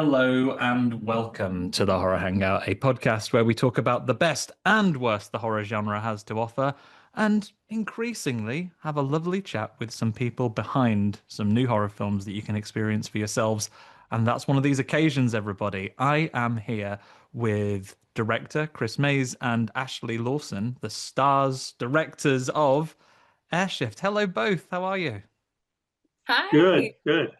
Hello and welcome to the Horror Hangout, a podcast where we talk about the best and worst the horror genre has to offer, and increasingly have a lovely chat with some people behind some new horror films that you can experience for yourselves. And that's one of these occasions, everybody. I am here with director Chris Maes and Ashlee Lawhorn, the stars, directors of Airshift. Hello, both. How are you? Good, Hi. good.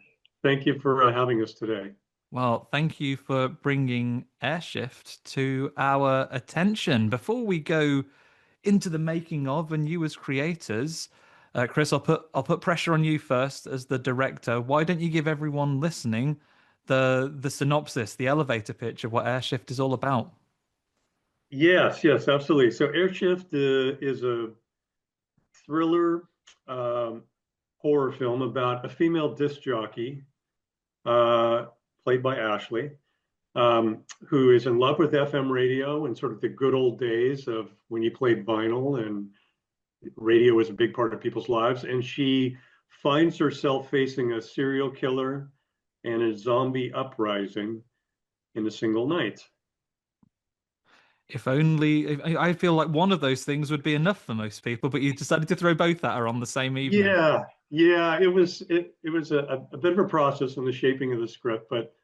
Thank you for having us today. Well, thank you for bringing Airshift to our attention. Before we go into the making of and you as creators, Chris, I'll put pressure on you first as the director. Why don't you give everyone listening the synopsis, the elevator pitch of what Airshift is all about? Yes, absolutely. So Airshift is a thriller um, horror film about a female disc jockey, uh, played by Ashlee, who is in love with FM radio and sort of the good old days of when you played vinyl and radio was a big part of people's lives. And she finds herself facing a serial killer and a zombie uprising in a single night. If only I feel like one of those things would be enough for most people, but you decided to throw both at her on the same evening. Yeah, it was a bit of a process in the shaping of the script, but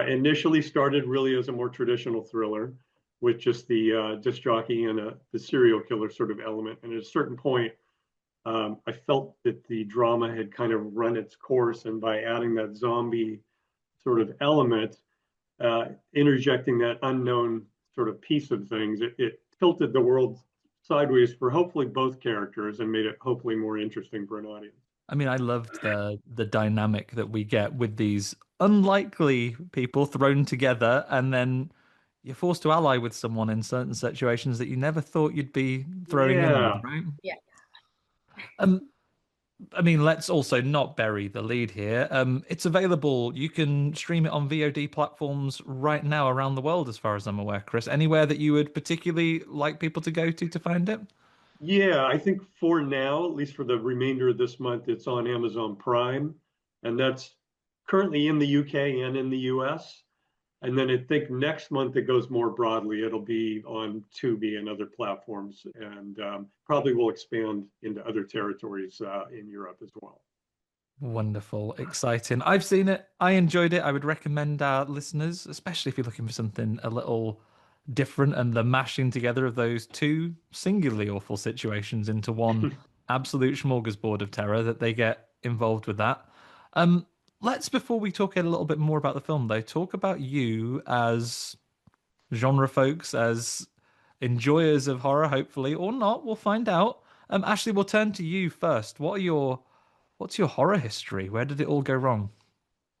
initially started really as a more traditional thriller with just the disc jockey and the serial killer sort of element. And at a certain point, I felt that the drama had kind of run its course, and by adding that zombie sort of element, interjecting that unknown sort of piece of things, it tilted the world sideways for hopefully both characters and made it hopefully more interesting for an audience. I mean, I loved the dynamic that we get with these unlikely people thrown together, and then you're forced to ally with someone in certain situations that you never thought you'd be throwing in with, Yeah, right? Yeah. Um, I mean, let's also not bury the lead here. It's available. You can stream it on VOD platforms right now around the world, as far as I'm aware, Chris. Anywhere that you would particularly like people to go to find it? yeah. I think for now, at least for the remainder of this month, it's on Amazon Prime, and that's currently in the UK and in the US. And then I think next month it goes more broadly. It'll be on Tubi and other platforms, and probably will expand into other territories in Europe as well. Wonderful, exciting. I've seen it. I enjoyed it. I would recommend our listeners, especially if you're looking for something a little different and the mashing together of those two singularly awful situations into one absolute smorgasbord of terror that they get involved with that. Um, let's, before we talk a little bit more about the film, though, talk about you as genre folks, as enjoyers of horror, hopefully, or not. We'll find out. Ashley, we'll turn to you first. What's your horror history? Where did it all go wrong?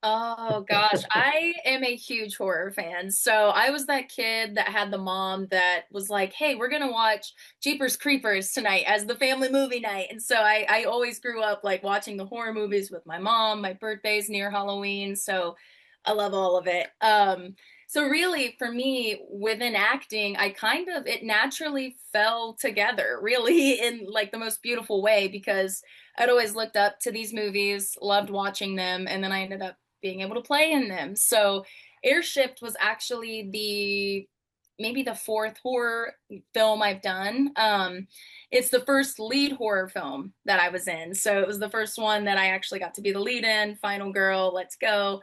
Oh gosh, I am a huge horror fan. So I was that kid that had the mom that was like, "Hey, we're gonna watch Jeepers Creepers tonight as the family movie night." And so I always grew up like watching the horror movies with my mom. My birthday's near Halloween, so I love all of it. So really for me within acting, I kind of it naturally fell together really in like the most beautiful way because I'd always looked up to these movies, loved watching them, and then I ended up being able to play in them. So Airship was actually the maybe the fourth horror film I've done. It's the first lead horror film that I was in. So it was the first one that I actually got to be the lead in, final girl, let's go.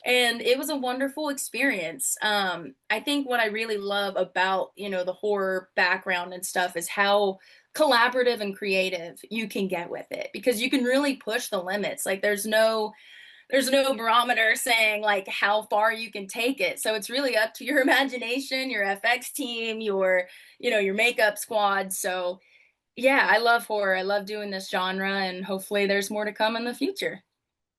And it was a wonderful experience. I think what I really love about, the horror background and stuff is how collaborative and creative you can get with it because you can really push the limits. Like there's no barometer saying like how far you can take it. So it's really up to your imagination, your FX team, your makeup squad. So yeah, I love horror. I love doing this genre and hopefully there's more to come in the future.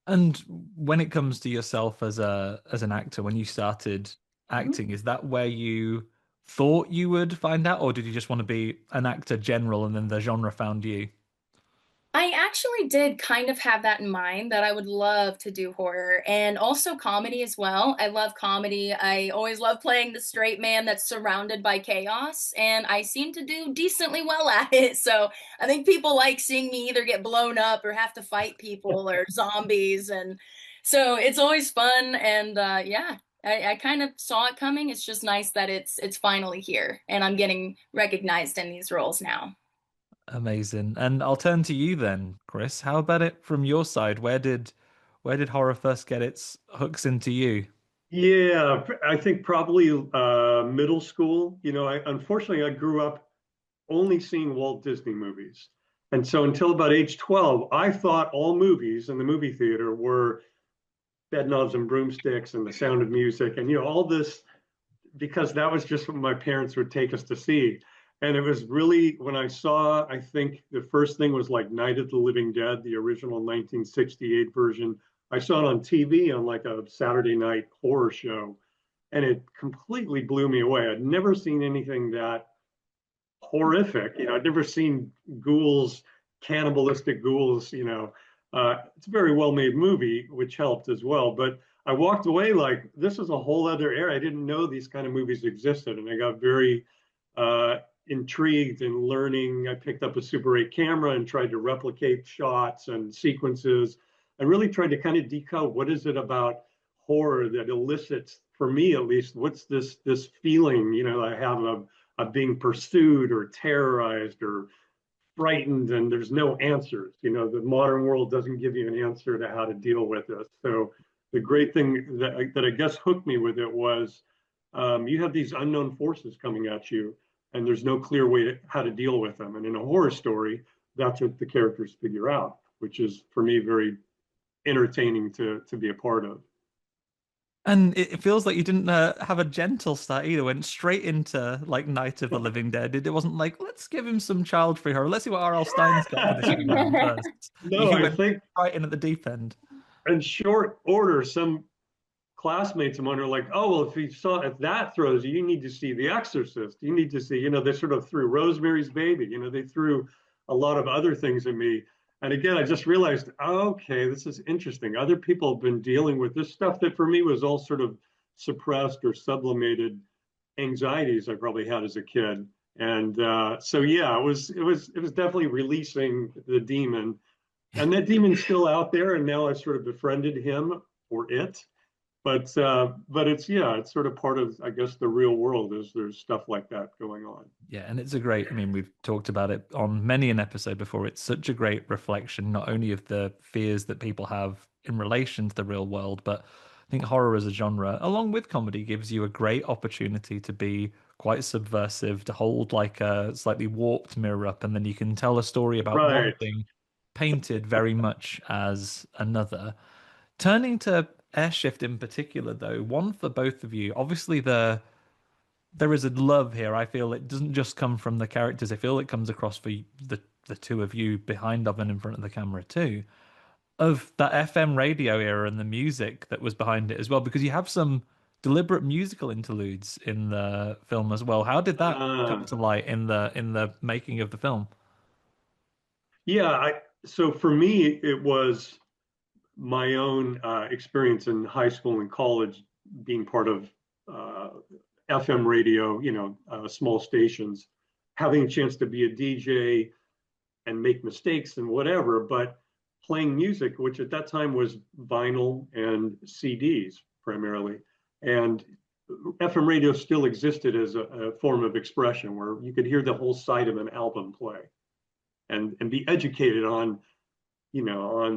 And when it comes to yourself as an actor, when you started Mhm. acting, is that where you thought you would find out, or did you just want to be an actor general and then the genre found you? I actually did kind of have that in mind that I would love to do horror and also comedy as well. I love comedy. I always love playing the straight man that's surrounded by chaos, and I seem to do decently well at it. So I think people like seeing me either get blown up or have to fight people or zombies. And So it's always fun, and yeah, I kind of saw it coming. It's just nice that it's finally here, and I'm getting recognized in these roles now. Amazing. And I'll turn to you then, Chris. How about it from your side? Where did horror first get its hooks into you? Yeah, I think probably middle school. Unfortunately I grew up only seeing Walt Disney movies. And so until about age 12, I thought all movies in the movie theater were Bedknobs and Broomsticks and The Sound of Music and all this because that was just what my parents would take us to see. And it was really when I saw, I think the first thing was like Night of the Living Dead, the original 1968 version. I saw it on TV on like a Saturday night horror show, and it completely blew me away. I'd never seen anything that horrific. I'd never seen ghouls, cannibalistic ghouls. It's a very well made movie, which helped as well. But I walked away like this is a whole other era. I didn't know these kind of movies existed, and I got very uh, intrigued in learning. I picked up a Super 8 camera and tried to replicate shots and sequences. I really tried to kind of decode what is it about horror that elicits, for me at least, what's this feeling, I have of being pursued or terrorized or frightened, and there's no answers. The modern world doesn't give you an answer to how to deal with this. So the great thing that I guess hooked me with it was you have these unknown forces coming at you, and there's no clear way how to deal with them. And in a horror story, that's what the characters figure out, which is for me very entertaining to be a part of. And it feels like you didn't have a gentle start either. Went straight into like Night of the Living Dead. It wasn't like let's give him some child-free horror. Let's see what R.L. Stein's got for this young man first. No, You I went think right in at the deep end. in short order, some classmates of mine are like, oh, well, if that throws you, you need to see The Exorcist. You need to see, they sort of threw Rosemary's Baby. They threw a lot of other things at me. And again, I just realized, okay, this is interesting. Other people have been dealing with this stuff that for me was all sort of suppressed or sublimated anxieties I probably had as a kid. And so yeah, it was definitely releasing the demon, and that demon's still out there. And now I've sort of befriended him or it, but it's sort of part of I guess the real world is there's stuff like that going on. Yeah, and it's a great, I mean, we've talked about it on many an episode before. It's such a great reflection, not only of the fears that people have in relation to the real world, but I think horror as a genre, along with comedy, gives you a great opportunity to be quite subversive, to hold like a slightly warped mirror up, and then you can tell a story about one Right. thing painted very much as another. Turning to Airshift in particular, though, one for both of you, obviously there is a love here. I feel it doesn't just come from the characters. I feel it comes across for the two of you behind of and in front of the camera too, of that FM radio era and the music that was behind it as well, because you have some deliberate musical interludes in the film as well. How did that come Uh, to light in the making of the film? yeah. So for me, it was my own experience in high school and college, being part of uh, FM radio, small stations, having a chance to be a DJ and make mistakes and whatever, but playing music, which at that time was vinyl and CDs primarily. And FM radio still existed as a form of expression where you could hear the whole side of an album play and be educated on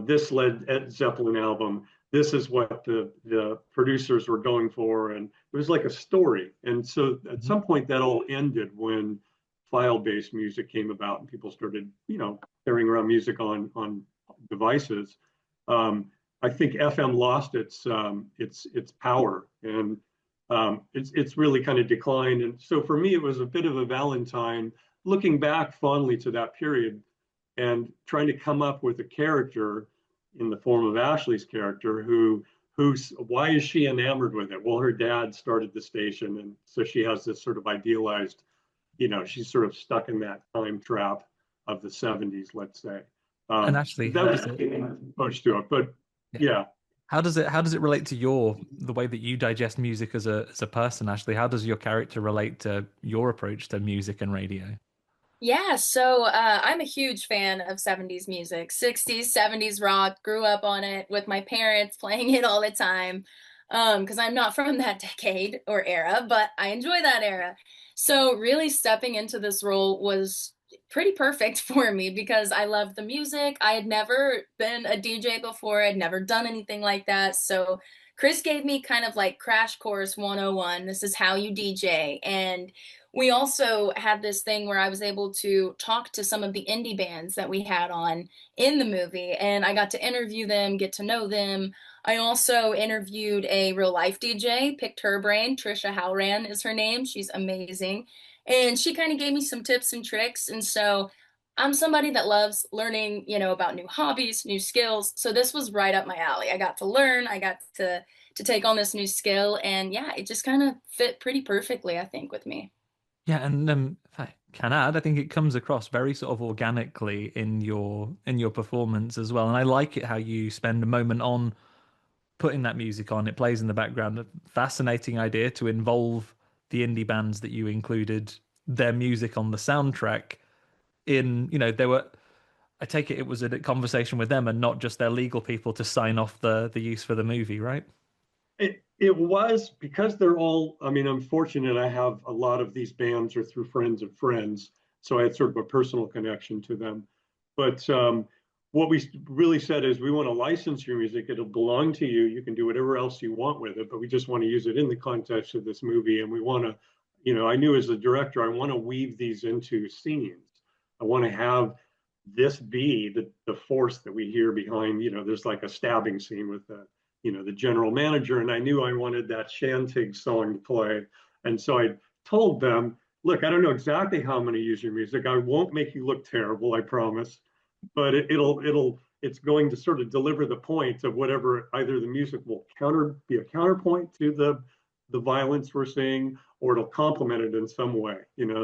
this Led Zeppelin album. This is what the producers were going for, and it was like a story. And so at Mhm. some point that all ended when file-based music came about and people started, carrying around music on devices. I think FM lost its power, and it's really kind of declined. And so for me, it was a bit of a Valentine, looking back fondly to that period and trying to come up with a character in the form of Ashlee's character who's why is she enamored with it? Well, her dad started the station, and so she has this sort of idealized, she's sort of stuck in that time trap of the 70s, let's say. And Ashley, That how was does it? pushed to it, but Yeah. yeah. How does it relate to the way that you digest music as a person, Ashley? How does your character relate to your approach to music and radio? Yeah, so I'm a huge fan of 70s music, 60s, 70s rock, grew up on it with my parents playing it all the time. Because I'm not from that decade or era, but I enjoy that era. So really stepping into this role was pretty perfect for me because I love the music. I had never been a DJ before, I'd never done anything like that. So Chris gave me kind of like crash course 101. This is how you DJ. And we also had this thing where I was able to talk to some of the indie bands that we had on in the movie, and I got to interview them, get to know them. I also interviewed a real life DJ, picked her brain. Trisha Howran is her name. She's amazing. And she kind of gave me some tips and tricks. And so I'm somebody that loves learning, about new hobbies, new skills. So this was right up my alley. I got to learn, I got to take on this new skill, and yeah, it just kind of fit pretty perfectly, I think, with me. Yeah, and if I can add, I think it comes across very sort of organically in your performance as well. And I like it how you spend a moment on putting that music on. It plays in the background. A fascinating idea to involve the indie bands that you included their music on the soundtrack in, there were I take it was a conversation with them and not just their legal people to sign off the use for the movie, right? It was because they're all, I mean, I'm fortunate I have a lot of these bands are through friends of friends. So I had sort of a personal connection to them. But what we really said is we want to license your music. It'll belong to you. You can do whatever else you want with it, but we just want to use it in the context of this movie. And we want to, I knew as a director, I want to weave these into scenes. I want to have this be the force that we hear behind, there's like a stabbing scene with the general manager, and I knew I wanted that Shantig song to play. And so I told them, look, I don't know exactly how I'm going to use your music. I won't make you look terrible, I promise. But it's going to sort of deliver the point of whatever either the music will be a counterpoint to the violence we're seeing, or it'll complement it in some way.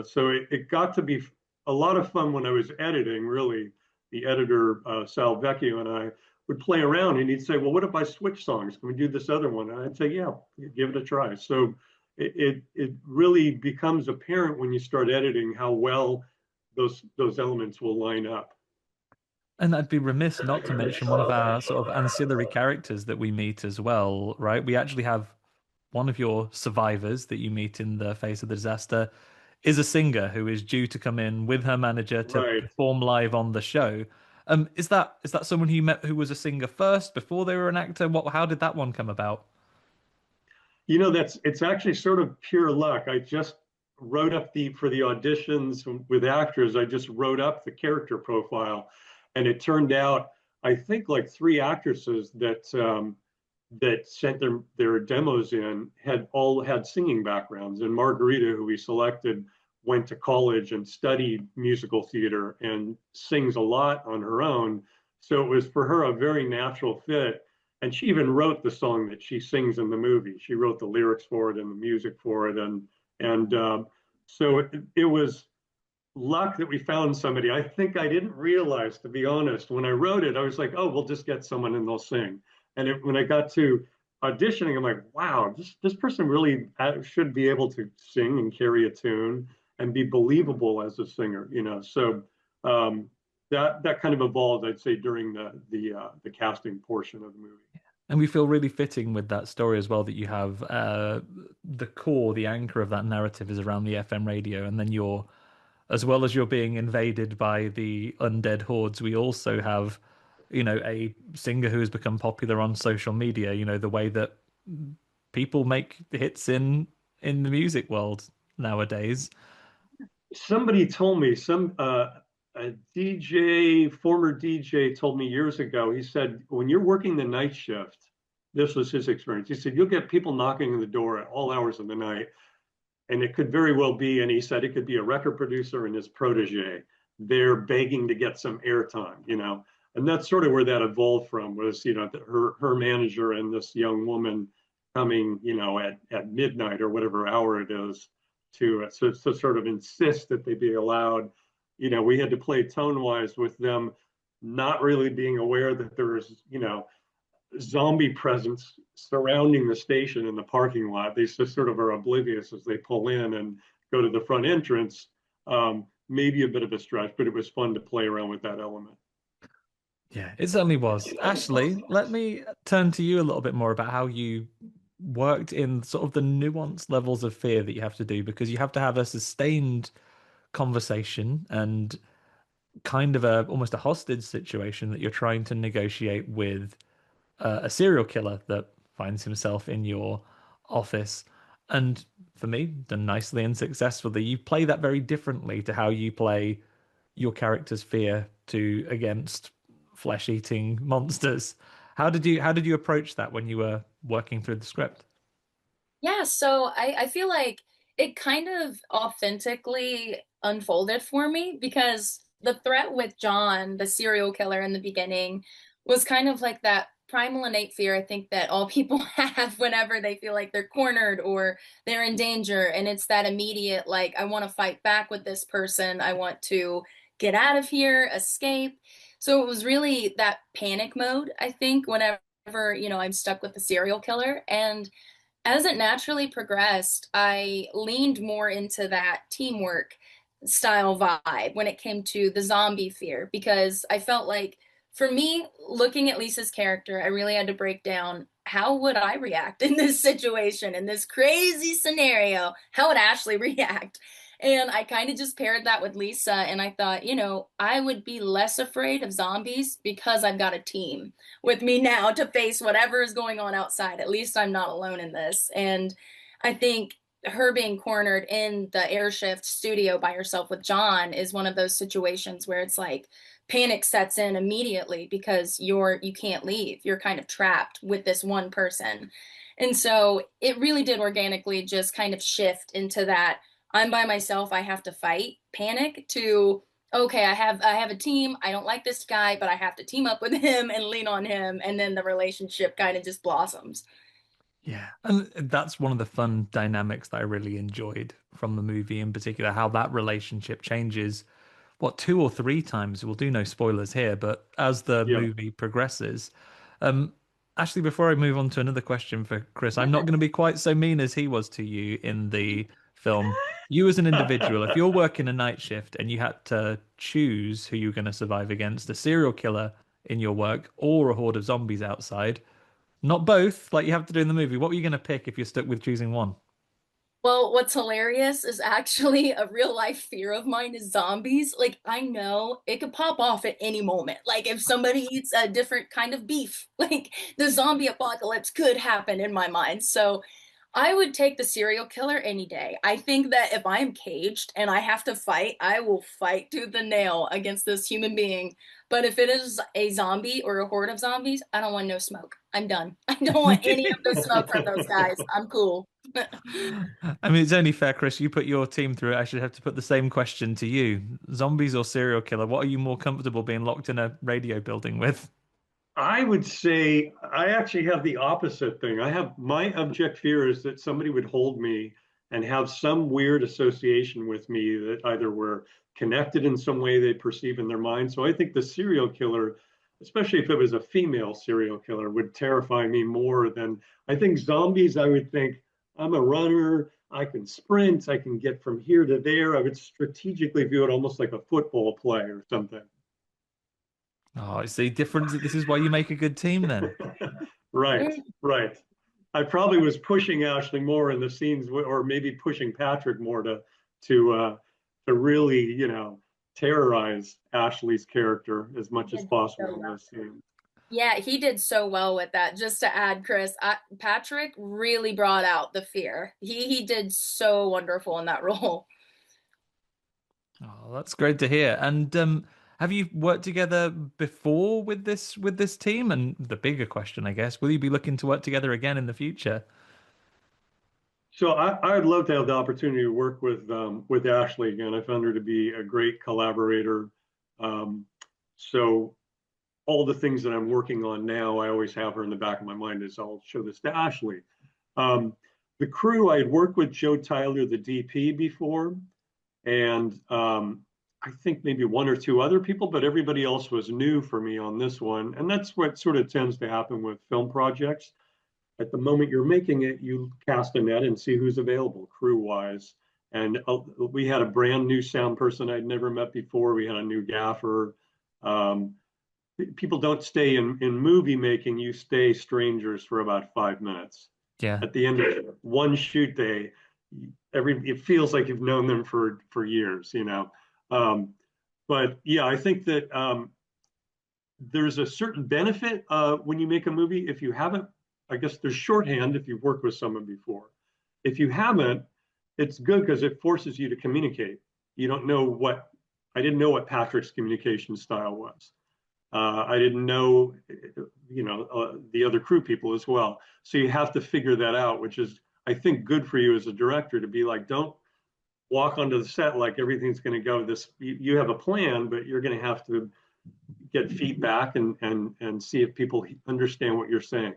So it got to be a lot of fun when I was editing. Really, the editor Sal Vecchio and I would play around, and he'd say, well, what if I switch songs? Can we do this other one? And I'd say, yeah, give it a try. So it really becomes apparent when you start editing how well those elements will line up. And I'd be remiss not to mention one of our sort of ancillary characters that we meet as well, right? We actually have one of your survivors that you meet in the face of the disaster is a singer who is due to come in with her manager to Right. perform live on the show. Is that someone who you met who was a singer first before they were an actor? How did that one come about? It's actually sort of pure luck. I just wrote up for the auditions with actors, I just wrote up the character profile, and it turned out I think like three actresses that sent their demos in had all had singing backgrounds. And Margarita, who we selected, went to college and studied musical theater and sings a lot on her own. So it was for her a very natural fit. And she even wrote the song that she sings in the movie. She wrote the lyrics for it and the music for it. And so it was luck that we found somebody. I think I didn't realize, to be honest, when I wrote it, I was like, oh, we'll just get someone and they'll sing. And when I got to auditioning, I'm like, wow, this person really should be able to sing and carry a tune and be believable as a singer. So that kind of evolved, I'd say, during the casting portion of the movie. And we feel really fitting with that story as well that you have the anchor of that narrative is around the FM radio, and then as well as you're being invaded by the undead hordes, we also have, a singer who has become popular on social media, the way that people make hits in the music world nowadays. Somebody told me, a DJ, former DJ told me years ago, he said, when you're working the night shift, this was his experience. He said, you'll get people knocking on the door at all hours of the night. And it could very well be, and he said it could be a record producer and his protege. They're begging to get some airtime, And that's sort of where that evolved from, was, her manager and this young woman coming, at midnight or whatever hour it is to sort of insist that they be allowed. We had to play tone wise with them, not really being aware that there was, zombie presence surrounding the station in the parking lot. They just sort of are oblivious as they pull in and go to the front entrance. maybe a bit of a stretch, but it was fun to play around with that element. Yeah, it certainly was. Ashlee, let me turn to you a little bit more about how you worked in sort of the nuanced levels of fear that you have to do, because you have to have a sustained conversation and kind of a almost a hostage situation that you're trying to negotiate with a serial killer that finds himself in your office. And for me, done nicely and successfully. You play that very differently to how you play your character's fear to against flesh-eating monsters. How did you approach that when you were working through the script? Yeah, so I feel like it kind of authentically unfolded for me because the threat with John, the serial killer in the beginning, was kind of like that primal innate fear I think that all people have whenever they feel like they're cornered or they're in danger. And it's that immediate, like, I want to fight back with this person. I want to get out of here, escape. So it was really that panic mode, I think, whenever, I'm stuck with the serial killer. And as it naturally progressed, I leaned more into that teamwork style vibe when it came to the zombie fear because I felt like for me, looking at Lisa's character, I really had to break down how would I react in this situation, in this crazy scenario? How would Ashlee react? And I kind of just paired that with Lisa, and I thought, I would be less afraid of zombies because I've got a team with me now to face whatever is going on outside. At least I'm not alone in this. And I think her being cornered in the airshift studio by herself with John is one of those situations where it's like panic sets in immediately because you can't leave. You're kind of trapped with this one person. And so it really did organically just kind of shift into that I'm by myself, I have to fight panic to okay, I have a team. I don't like this guy, but I have to team up with him and lean on him, and then the relationship kind of just blossoms. Yeah, and that's one of the fun dynamics that I really enjoyed from the movie in particular, how that relationship changes, what, two or three times. We'll do no spoilers here, but as the Yeah. movie progresses. Um, Ashlee, before I move on to another question for Chris, I'm not going to be quite so mean as he was to you in the film. You as an individual, if you're working a night shift and you had to choose who you're going to survive against, a serial killer in your work or a horde of zombies outside, not both, like you have to do in the movie. What were you going to pick if you're stuck with choosing one? Well, what's hilarious is actually a real life fear of mine is zombies. Like, I know it could pop off at any moment. Like, if somebody eats a different kind of beef, like the zombie apocalypse could happen in my mind. So, I would take the serial killer any day. I think that if I am caged and I have to fight, I will fight tooth and nail against this human being. But if it is a zombie or a horde of zombies, I don't want no smoke. I'm done. I don't want any of the smoke from those guys. I'm cool. I mean, it's only fair, Chris. You put your team through it. I should have to put the same question to you. Zombies or serial killer? What are you more comfortable being locked in a radio building with? I would say I actually have the opposite thing. I have my abject fear is that somebody would hold me and have some weird association with me that either we're connected in some way they perceive in their mind. So I think the serial killer, especially if it was a female serial killer, would terrify me more than I think zombies. I would think I'm a runner. I can sprint. I can get from here to there. I would strategically view it almost like a football play or something. Oh, it's the difference. This is why you make a good team then. Right, right. I probably was pushing Ashlee more in the scenes, or maybe pushing Patrick more to to really, terrorize Ashlee's character as much as Did possible so in well. those scenes. Yeah, he did so well with that. Just to add, Chris, Patrick really brought out the fear. He did so wonderful in that role. Oh, that's great to hear. And have you worked together before with this team? And the bigger question, I guess, will you be looking to work together again in the future? So I'd love to have the opportunity to work with Ashlee again. I found her to be a great collaborator. Um, so all the things that I'm working on now, I always have her in the back of my mind as I'll show this to Ashlee. Um, the crew, I had worked with Joe Tyler, the DP, before, and I think maybe one or two other people, but everybody else was new for me on this one. And that's what sort of tends to happen with film projects. At the moment you're making it, you cast a net and see who's available crew wise. And we had a brand new sound person I'd never met before. We had a new gaffer. Um, People don't stay in movie making. You stay strangers for about 5 minutes. Yeah. At the end of one shoot day, it feels like you've known them for years, you know. But yeah, I think that there's a certain benefit when you make a movie. If you haven't, I guess there's shorthand if you've worked with someone before. If you haven't, it's good because it forces you to communicate. You don't know what, I didn't know what Patrick's communication style was. I didn't know, the other crew people as well. So you have to figure that out, which is, I think, good for you as a director to be like, don't walk onto the set like everything's going to go this. You have a plan, but you're going to have to get feedback and see if people understand what you're saying.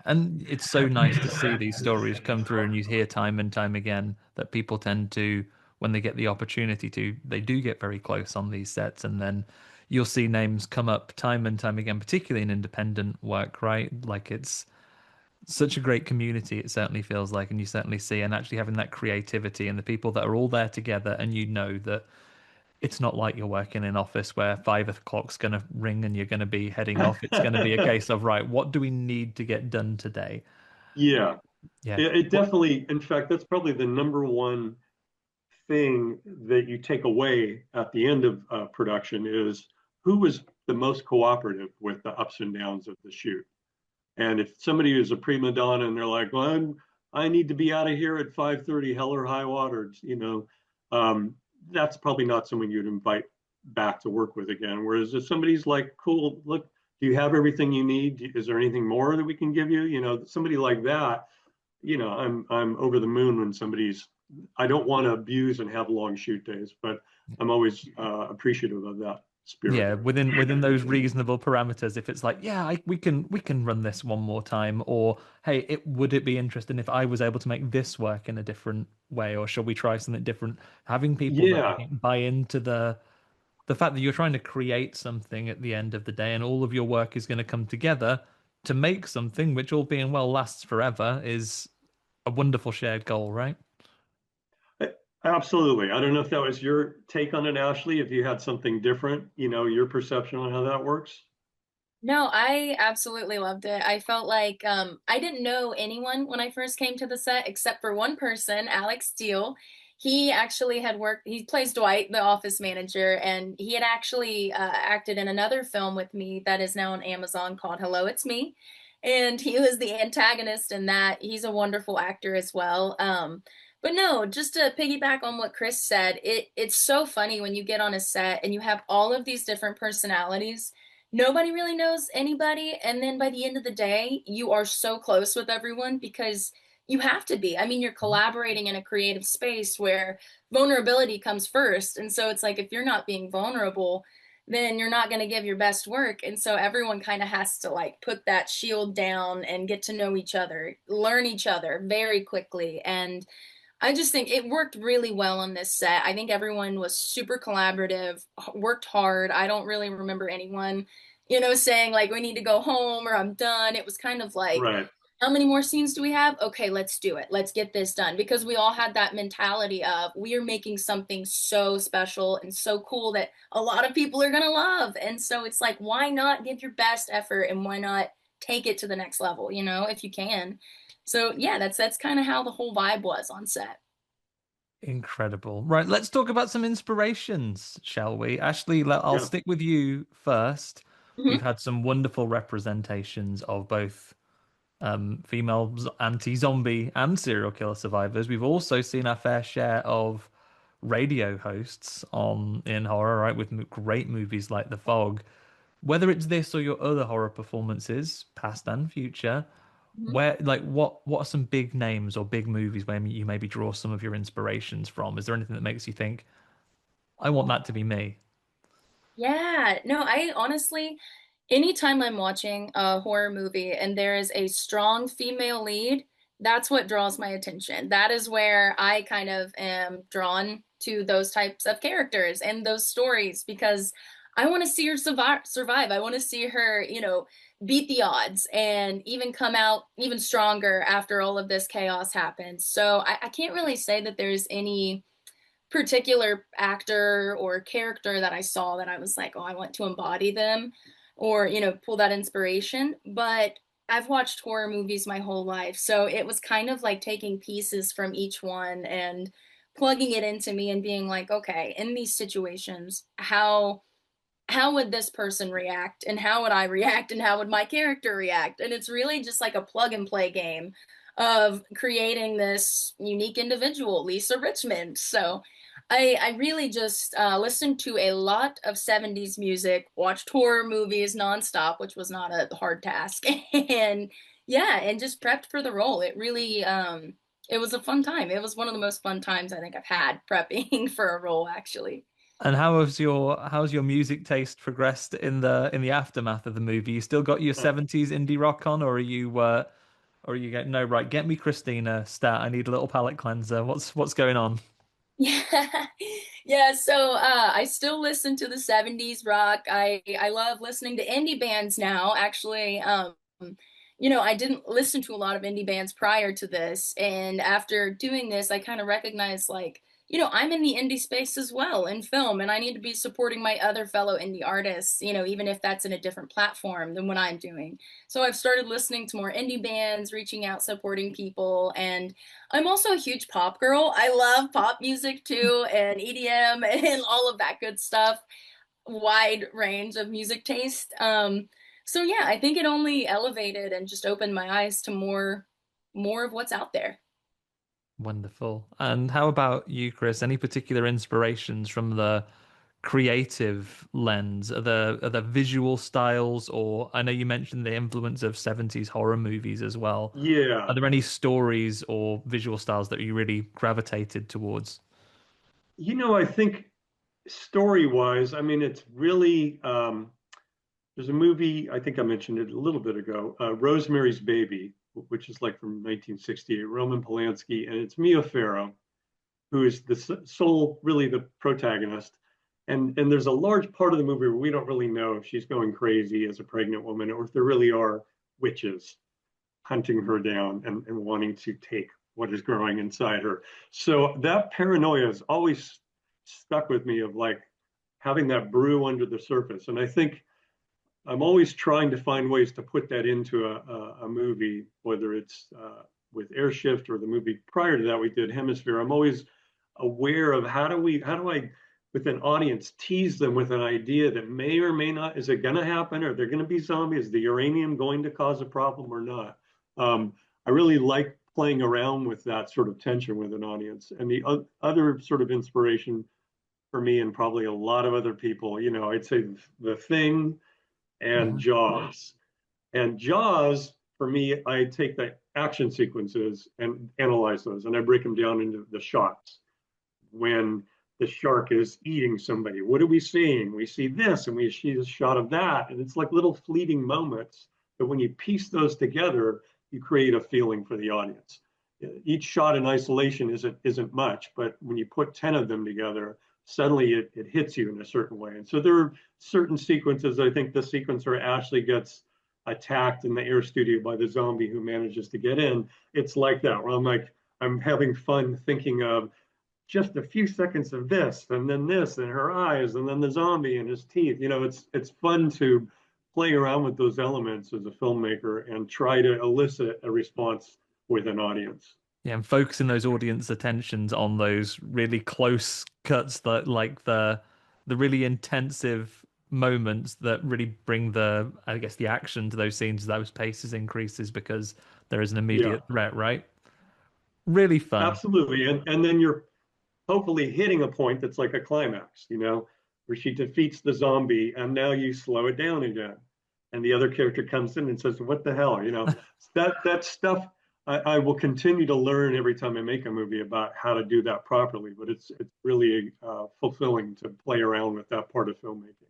And it's so nice to see these stories come through, and you hear time and time again that people tend to, when they get the opportunity to, they do get very close on these sets, and then you'll see names come up time and time again, particularly in independent work, right? Like it's such a great community, it certainly feels like, and you certainly see, and actually having that creativity and the people that are all there together, and you know that it's not like you're working in an office where 5 o'clock's going to ring and you're going to be heading off. It's going to be a case of, right, what do we need to get done today? Yeah, Yeah. it definitely, in fact, that's probably the number one thing that you take away at the end of production is who was the most cooperative with the ups and downs of the shoot. And if somebody is a prima donna and they're like, well, I need to be out of here at 5:30, hell or high water, that's probably not someone you'd invite back to work with again. Whereas if somebody's like, cool, look, do you have everything you need? Is there anything more that we can give you? Somebody like that, I'm over the moon when somebody's, I don't want to abuse and have long shoot days, but I'm always appreciative of that spirit. Yeah, within those reasonable parameters. If it's like, yeah, we can run this one more time, or hey, would it be interesting if I was able to make this work in a different way, or shall we try something different? Having people that I Yeah, think buy into the fact that you're trying to create something at the end of the day, and all of your work is going to come together to make something which, all being well, lasts forever, is a wonderful shared goal, right? absolutely. I don't know if that was your take on it, Ashlee, if you had something different, your perception on how that works. No, I absolutely loved it. I felt like I didn't know anyone when I first came to the set except for one person, Alex Steele. He actually had worked, he plays Dwight, the office manager, and he had actually acted in another film with me that is now on Amazon called Hello, It's Me. And he was the antagonist in that. He's a wonderful actor as well. But no, just to piggyback on what Chris said, it's so funny when you get on a set and you have all of these different personalities. Nobody really knows anybody, and then by the end of the day you are so close with everyone because you have to be. I mean, you're collaborating in a creative space where vulnerability comes first, and so it's like if you're not being vulnerable, then you're not going to give your best work. And so everyone kind of has to like put that shield down and get to know each other, learn each other very quickly. And I just think it worked really well on this set. I think everyone was super collaborative, worked hard. I don't really remember anyone, saying like, we need to go home or I'm done. It was kind of like, Right. how many more scenes do we have? Okay, let's do it. Let's get this done. Because we all had that mentality of we are making something so special and so cool that a lot of people are going to love. And so it's like, why not give your best effort and why not take it to the next level, if you can. So yeah, that's kind of how the whole vibe was on set. Incredible. Right, let's talk about some inspirations, shall we? Ashlee, I'll Yeah. stick with you first. We've Mhm. had some wonderful representations of both female anti-zombie and serial killer survivors. We've also seen our fair share of radio hosts on in horror, right, with great movies like The Fog. Whether it's this or your other horror performances, past and future, Mhm. where like what are some big names or big movies where you maybe draw some of your inspirations from? Is there anything that makes you think, I want that to be me? Yeah, no, I honestly, anytime I'm watching a horror movie and there is a strong female lead, that's what draws my attention. That is where I kind of am drawn to those types of characters and those stories because I want to see her survive. I want to see her, beat the odds and even come out even stronger after all of this chaos happens. So I can't really say that there's any particular actor or character that I saw that I was like, oh, I want to embody them or, pull that inspiration. But I've watched horror movies my whole life. So it was kind of like taking pieces from each one and plugging it into me and being like, okay, in these situations, how would this person react and how would I react and how would my character react? And it's really just like a plug and play game of creating this unique individual, Lisa Richmond. So I really just listened to a lot of 70s music, watched horror movies nonstop, which was not a hard task. And yeah, and just prepped for the role. It really it was a fun time. It was one of the most fun times I think I've had prepping for a role actually. And how's your music taste progressed in the aftermath of the movie? You still got your 70s indie rock on, or are you get no right, get me Christina stat. I need a little palate cleanser. What's going on? Yeah. Yeah, so I still listen to the 70s rock. I love listening to indie bands now. Actually, I didn't listen to a lot of indie bands prior to this, and after doing this, I kind of recognized like, I'm in the indie space as well in film, and I need to be supporting my other fellow indie artists, even if that's in a different platform than what I'm doing. So I've started listening to more indie bands, reaching out, supporting people, and I'm also a huge pop girl. I love pop music too, and EDM and all of that good stuff. Wide range of music taste. So yeah, I think it only elevated and just opened my eyes to more of what's out there. Wonderful. And how about you, Chris? Any particular inspirations from the creative lens? Are there visual styles, or I know you mentioned the influence of 70s horror movies as well. Are Yeah. there any stories or visual styles that you really gravitated towards? I think story-wise, I mean, it's really there's a movie, I think I mentioned it a little bit ago, Rosemary's Baby, which is like from 1968, Roman Polanski, and it's Mia Farrow, who is the sole, really the protagonist. And there's a large part of the movie where we don't really know if she's going crazy as a pregnant woman or if there really are witches hunting her down and wanting to take what is growing inside her. So that paranoia has always stuck with me of like having that brew under the surface. And I think I'm always trying to find ways to put that into a movie, whether it's with Airshift or the movie prior to that we did Hemisphere. I'm always aware of how do I, with an audience, tease them with an idea that may or may not, is it going to happen? Are there going to be zombies? Is the uranium going to cause a problem or not? I really like playing around with that sort of tension with an audience. And the other sort of inspiration for me and probably a lot of other people, I'd say The Thing and Mhm. Jaws. And Jaws, for me, I take the action sequences and analyze those, and I break them down into the shots. When the shark is eating somebody, what are we seeing? We see this, and we see a shot of that, and it's like little fleeting moments. But when you piece those together, you create a feeling for the audience. Each shot in isolation isn't much, but when you put 10 of them together, suddenly it hits you in a certain way. And so there are certain sequences. I think the sequence where Ashlee gets attacked in the air studio by the zombie who manages to get in, it's like that, where I'm having fun thinking of just a few seconds of this, and then this, and her eyes, and then the zombie and his teeth. It's fun to play around with those elements as a filmmaker and try to elicit a response with an audience. Yeah, and focusing those audience attentions on those really close cuts that like the really intensive moments that really bring the I guess the action to those scenes, those paces increases because there is an Yeah, immediate threat, right? Really fun. absolutely. And then you're hopefully hitting a point that's like a climax, where she defeats the zombie, and now you slow it down again. And the other character comes in and says, "What the hell?" That stuff I will continue to learn every time I make a movie about how to do that properly. But it's really fulfilling to play around with that part of filmmaking.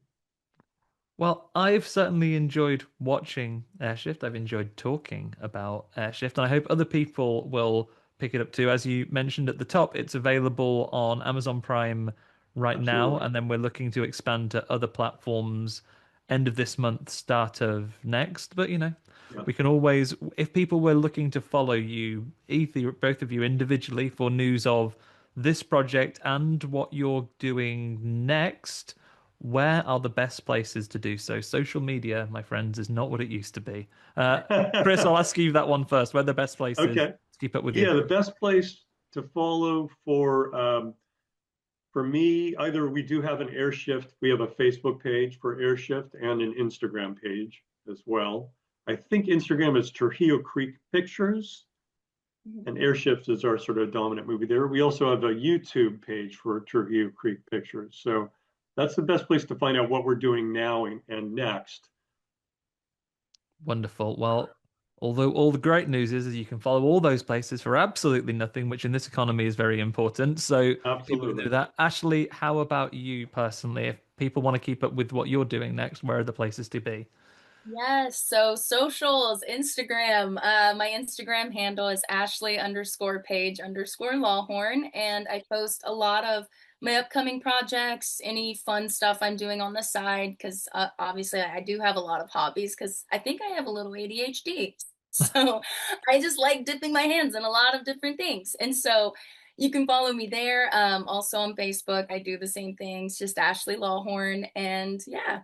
Well, I've certainly enjoyed watching Airshift. I've enjoyed talking about Airshift, and I hope other people will pick it up too. As you mentioned at the top, it's available on Amazon Prime right now, Absolutely. and then we're looking to expand to other platforms end of this month, start of next. But Yeah. we can always, if people were looking to follow you, either both of you individually for news of this project and what you're doing next, where are the best places to do so? Social media, my friends, is not what it used to be. Chris, I'll ask you that one first. Where are the best places Okay. to keep up with you? Yeah, the best place to follow for me, either we do have an Airshift, we have a Facebook page for Airshift and an Instagram page as well. I think Instagram is Trujillo Creek Pictures, and Airshift is our sort of dominant movie there. We also have a YouTube page for Trujillo Creek Pictures. So that's the best place to find out what we're doing now and next. Wonderful. Well, although all the great news is you can follow all those places for absolutely nothing, which in this economy is very important. So people can do Absolutely. that. Ashlee, how about you personally? If people want to keep up with what you're doing next, where are the places to be? Yes, so socials, Instagram. My Instagram handle is Ashlee_page_Lawhorn, and I post a lot of my upcoming projects, any fun stuff I'm doing on the side, because obviously I do have a lot of hobbies, because I think I have a little ADHD. So I just like dipping my hands in a lot of different things. And so you can follow me there. Also on Facebook, I do the same things, just Ashlee Lawhorn. And yeah,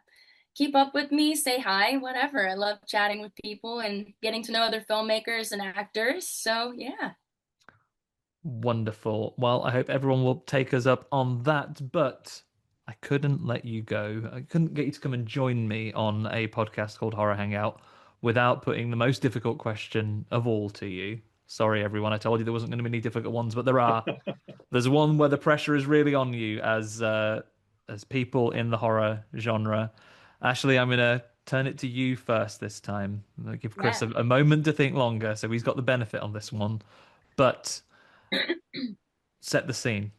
keep up with me, say hi, whatever. I love chatting with people and getting to know other filmmakers and actors. So, yeah. Wonderful. Well, I hope everyone will take us up on that, but I couldn't let you go. I couldn't get you to come and join me on a podcast called Horror Hangout without putting the most difficult question of all to you. Sorry, everyone. I told you there wasn't going to be any difficult ones, but there are. There's one where the pressure is really on you as people in the horror genre. Ashlee, I'm gonna turn it to you first this time. I'm gonna give Chris Yeah. a moment to think longer, so he's got the benefit on this one. But set the scene.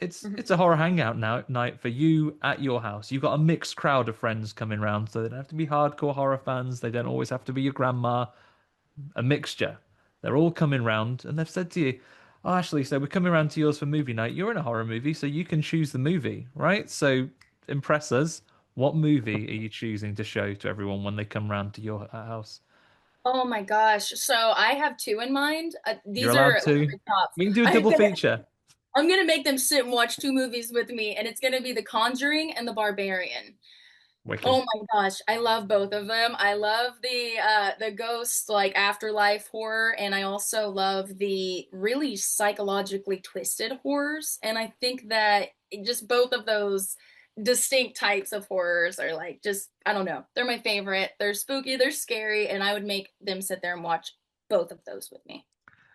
Mhm. It's a horror hangout now night for you at your house. You've got a mixed crowd of friends coming round, so they don't have to be hardcore horror fans. They don't always have to be your grandma. A mixture. They're all coming round, and they've said to you, "Oh, Ashlee, so we're coming round to yours for movie night. You're in a horror movie, so you can choose the movie, right? So impress us. What movie are you choosing to show to everyone when they come round to your house? Oh my gosh. So I have two in mind. You're These are allowed like to. the tops. We can do a I'm double gonna feature. I'm gonna make them sit and watch two movies with me, and it's gonna be The Conjuring and The Barbarian. Wicked. Oh my gosh, I love both of them. I love the ghost like afterlife horror, and I also love the really psychologically twisted horrors. And I think that just both of those distinct types of horrors are like just I don't know. They're my favorite. They're spooky, they're scary, and I would make them sit there and watch both of those with me.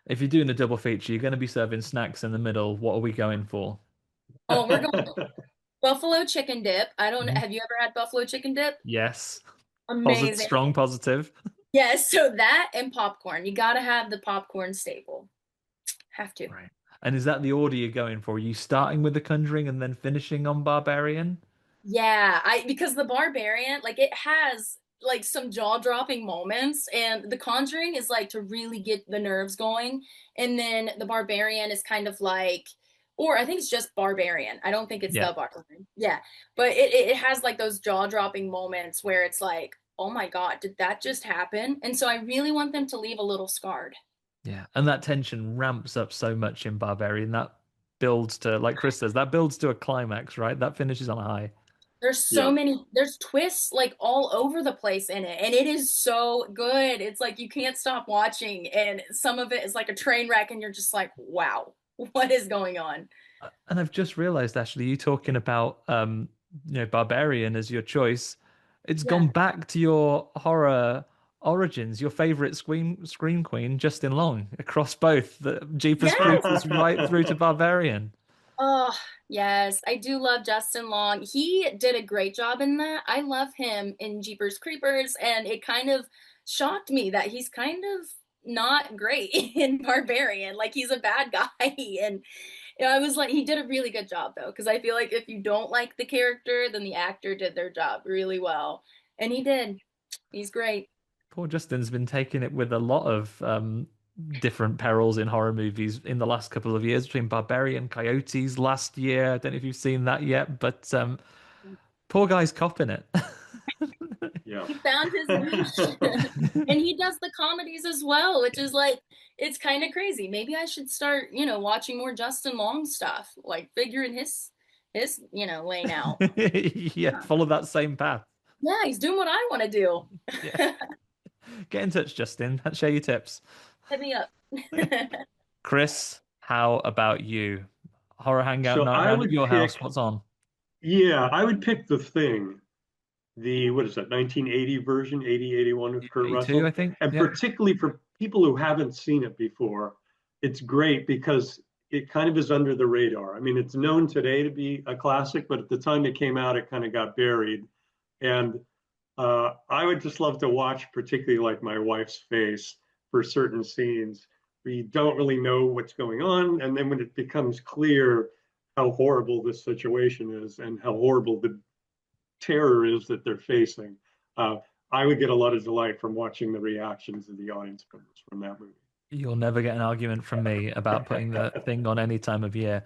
If you're doing a double feature, you're going to be serving snacks in the middle. What are we going for? Oh, we're going buffalo chicken dip. I don't Mhm. have you ever had buffalo chicken dip? Yes. Amazing. Strong positive. Yes, so that and popcorn. You gotta have the popcorn staple. Have to. Right. And is that the order you're going for? Are you starting with the Conjuring and then finishing on Barbarian? Yeah, I because the Barbarian, like it has like some jaw-dropping moments, and The Conjuring is like to really get the nerves going, and then the Barbarian is kind of like, or I think it's just Barbarian. I don't think it's Yeah. the Barbarian. Yeah, but it has like those jaw-dropping moments where it's like, oh my God, did that just happen? And so I really want them to leave a little scarred. Yeah. And that tension ramps up so much in Barbarian. That builds to, like Chris says, that builds to a climax, right? That finishes on a high. There's so Yeah. many, there's twists like all over the place in it, and it is so good. It's like you can't stop watching, and some of it is like a train wreck, and you're just like, wow, what is going on? And I've just realized, actually, you talking about Barbarian as your choice. It's Yeah. gone back to your horror origins, your favorite scream queen, Justin Long, across both the Jeepers Yes. Creepers right through to Barbarian. Oh, yes. I do love Justin Long. He did a great job in that. I love him in Jeepers Creepers, and it kind of shocked me that he's kind of not great in Barbarian. Like he's a bad guy. And I was like, he did a really good job though, because I feel like if you don't like the character, then the actor did their job really well. And he did. He's great. Poor Justin's been taking it with a lot of different perils in horror movies in the last couple of years, between Barbarian, Coyotes last year. I don't know if you've seen that yet, but poor guy's copping it. Yeah. He found his niche. And he does the comedies as well, which is like, it's kind of crazy. Maybe I should start, watching more Justin Long stuff, like figuring his lane out. Yeah, follow that same path. Yeah, he's doing what I want to do. Yeah. Get in touch, Justin. Share your tips. Hit me up. Chris, how about you? Horror Hangout So night I round at would your house. pick, What's on? yeah, I would pick The Thing, the, what is that, 1980 version, 80, 81 with Kurt 82, I Russell. think. And Yep. particularly for people who haven't seen it before, it's great because it kind of is under the radar. I mean, it's known today to be a classic, but at the time it came out, it kind of got buried. And I would just love to watch, particularly like my wife's face for certain scenes where you don't really know what's going on. And then when it becomes clear how horrible this situation is and how horrible the terror is that they're facing, uh, I would get a lot of delight from watching the reactions of the audience members from that movie. You'll never get an argument from me about putting the thing on any time of year.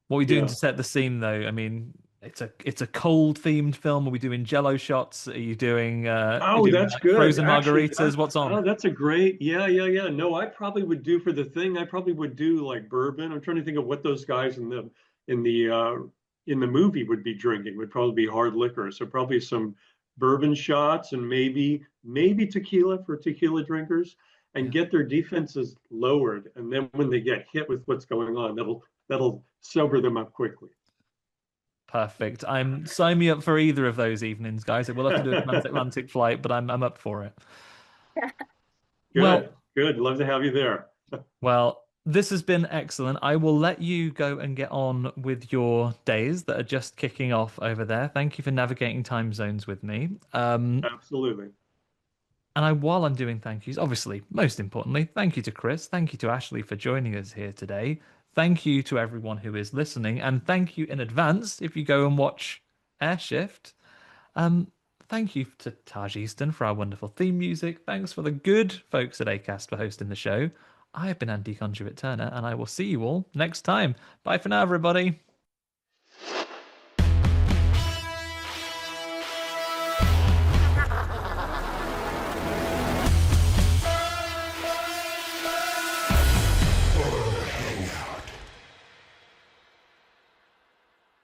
What are we doing Yeah. to set the scene, though? I mean, it's a cold themed film. Are we doing Jello shots? Are you Oh, doing that's like good. frozen Actually, margaritas? What's on? oh, that's a great. Yeah, yeah, yeah. No, I probably would do for The Thing. I probably would do like bourbon. I'm trying to think of what those guys in the in the movie would be drinking. Would probably be hard liquor. So probably some bourbon shots and maybe tequila for tequila drinkers, and Yeah. get their defenses lowered. And then when they get hit with what's going on, that'll sober them up quickly. Perfect. Sign me up for either of those evenings, guys. We'll have to do a transatlantic flight, but I'm up for it. Good, Well, good. Love to have you there. well, this has been excellent. I will let you go and get on with your days that are just kicking off over there. Thank you for navigating time zones with me. Absolutely. While I'm doing thank yous, obviously, most importantly, thank you to Chris. Thank you to Ashlee for joining us here today. Thank you to everyone who is listening. And thank you in advance if you go and watch Airshift. Um, Thank you to Taj Easton for our wonderful theme music. Thanks for the good folks at Acast for hosting the show. I have been Andy Conduit-Turner, and I will see you all next time. Bye for now, everybody.